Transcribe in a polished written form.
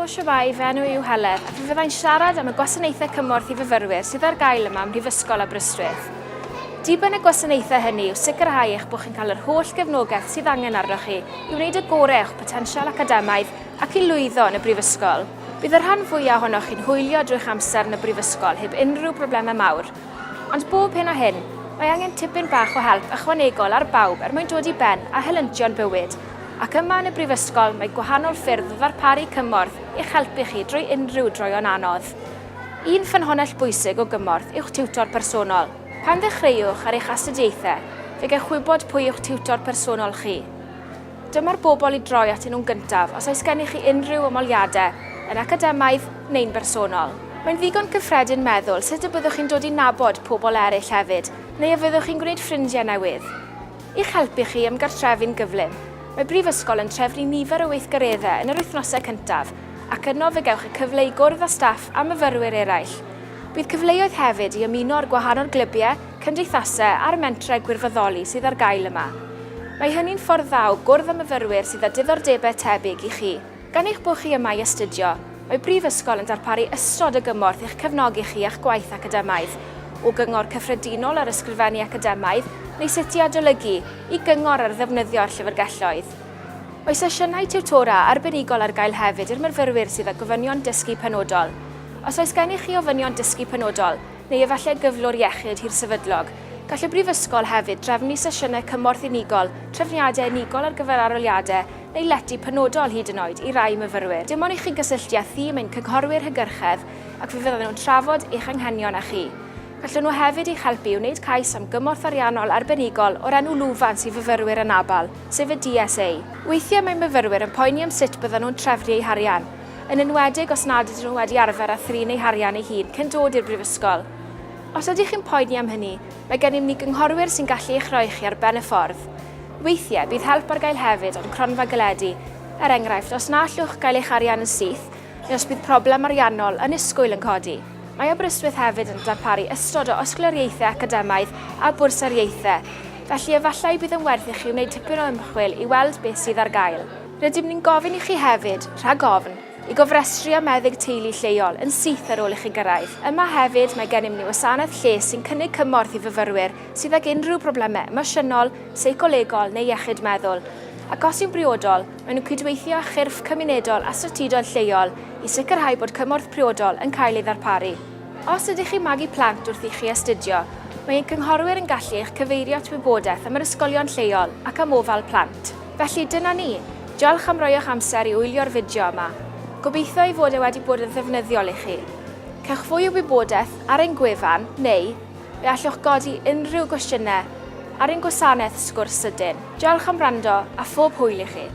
Siwbai, fe enw yw Helen, a fe fyddai'n siarad am y gwasanaethau cymorth i fyfyrwyr sydd ar gael yma ym Mhrifysgol Aberystwyth. Dibyn y gwasanaethau hynny yw sicrhau eich bod chi'n cael yr holl gefnogaeth sydd angen arnoch chi i wneud y gorau eich potensial academaidd ac i lwyddo yn y brifysgol. Bydd yr rhan fwyaf ohonoch chi'n hwylio drwy'ch amser yn y brifysgol heb unrhyw broblemau mawr. Ond bob hyn a hyn, mae angen tipyn bach o help ychwanegol ar bawb mwyn dod i ben a helyntio'n bywyd. Ac yma yn y brifysgol mae gwahanol ffyrdd o ddarparu cymorth i'ch helpu chi drwy unrhyw droion anodd. Un ffynhonnell bwysig o gymorth yw'ch tiwtor personol. Pan ddechreuwch ar eich astudiaethau, fe gewch wybod pwy yw'ch tiwtor personol chi. Dyma'r bobl i droi atyn nhw'n gyntaf os oes gennych chi unrhyw ymoliadau yn academaidd neu'n bersonol. Mae'n ddigon cyffredin meddwl sut y byddwch chi'n dod i nabod pobl eraill hefyd, neu y fyddwch chi'n gwneud ffrindiau newydd. I'ch helpu chi ymgartrefu'n gyflym, mae Brifysgol yn trefnu nifer o weithgareddau yn yr wythnosau cyntaf, ac yno fe gewch y cyfle i gwrdd â staff a myfyrwyr eraill. Bydd cyfleoedd hefyd i ymuno ar gwahanol glybiau, cymdeithasau a'r mentrau gwirfoddoli sydd ar gael yma. Mae hynny'n ffordd dda o gwrdd â myfyrwyr sydd â diddordebau tebyg i chi. Gan eich bod chi yma i astudio, mae Brifysgol yn darparu ystod y gymorth i'ch cefnogi chi a'ch gwaith academaidd, o gyngor cyffredinol ar ysgrifennu academaidd neu sut i adolygu i gyngor ar ddefnyddio'r llyfrgelloedd. Mae sesiynau tiwtora arbenigol ar gael hefyd i'r myfyrwyr sydd â gofynion dysgu penodol. Os oes gennych chi ofynion dysgu penodol, neu efallai gyflwr iechyd hirsefydlog, gall y Brifysgol hefyd drefnu sesiynau cymorth unigol, trefniadau unigol ar gyfer aroliadau, neu lety penodol hyd yn oed i rai myfyrwyr. Dim ond i chi gysylltiaethu mewn cynghorwyr hygyrchedd ac fe fyddan nhw'n trafod eich anghenion â chi. Gallen nhw hefyd eich helpu i wneud cais am gymorth ariannol arbenigol o'r enw lwfans i fyfyrwyr yn abal, sef y DSA. Weithiau mae myfyrwyr yn poeni am sut byddan nhw'n trefnu eu harian, yn enwedig os nad ydyn nhw wedi arfer â thrin eu harian eu hun cyn dod i'r brifysgol. Os ydych chi'n poeni am hynny, mae gennym ni gynghorwyr sy'n gallu eich rhoi chi ar ben y ffordd. Weithiau bydd help ar gael hefyd o'n cronfa galedu, enghraifft os na allwch gael eich arian yn syth, neu os bydd problem ariannol yn ysgwyl yn codi. Mae Aberystwyth hefyd yn darparu ystod o osgloriaethau academaidd a bwrsariaethau, felly efallai bydd yn werth i chi wneud tipyn o ymchwil i weld beth sydd ar gael. Rydym ni'n gofyn i chi hefyd, rhag ofn, i gofrestru a meddyg teulu lleol yn syth ar ôl i chi gyrraedd. Yma hefyd mae gennym ni wasanaeth lles sy'n cynnig cymorth i fyfyrwyr sydd ag unrhyw broblemau emosiynol, seicolegol neu iechyd meddwl. Ac os yw'n briodol, maen nhw'n cydweithio â chyrff cymunedol a statudol lleol i sicrhau bod cymorth priodol yn cael ei ddarparu. Os ydych chi magu plant wrth i chi astudio, mae ein cynghorwyr yn gallu eich cyfeirio at wybodaeth am yr ysgolion lleol ac am ofal plant. Felly dyna ni. Diolch am roi'ch amser i wylio'r fideo yma. Gobeithio ei fod e wedi bod yn ddefnyddiol i chi. Cewch fwy o wybodaeth ar ein gwefan neu fe allwch godi unrhyw gwestiynau ar ein gwasanaeth sgwrs sydyn. Diolch am wrando a phob hwyl i chi.